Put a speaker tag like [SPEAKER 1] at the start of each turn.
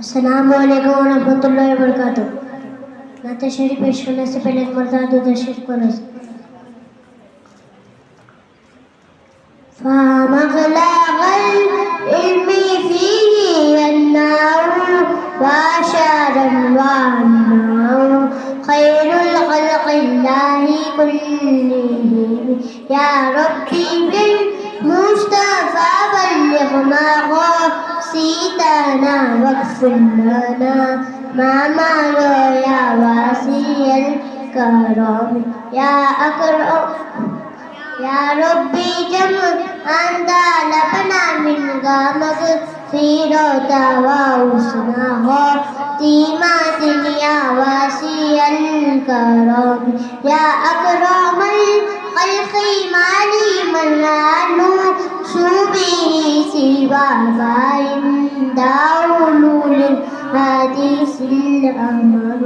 [SPEAKER 1] अस्सलामुअलैकुम वरहमतुल्लाहि वबरकातुह। नाते शेरी पेश करने से पहले एक मर्दाद दशर करो। فمغلق العلم فيه النار وشارا وعناه خير الخلق الله كلهم يا ربي بالمصطفى بلغ مقاصدنا واغفر لنا ما مضى يا واسع الكرم يا أكرم يا ربي أنت لبنا من غامك في روتا وحسنه تيمات يا واسع الكرم يا أكرم الخلق مالي من عنه شوبه سواك عند أولول الحديث الأمر.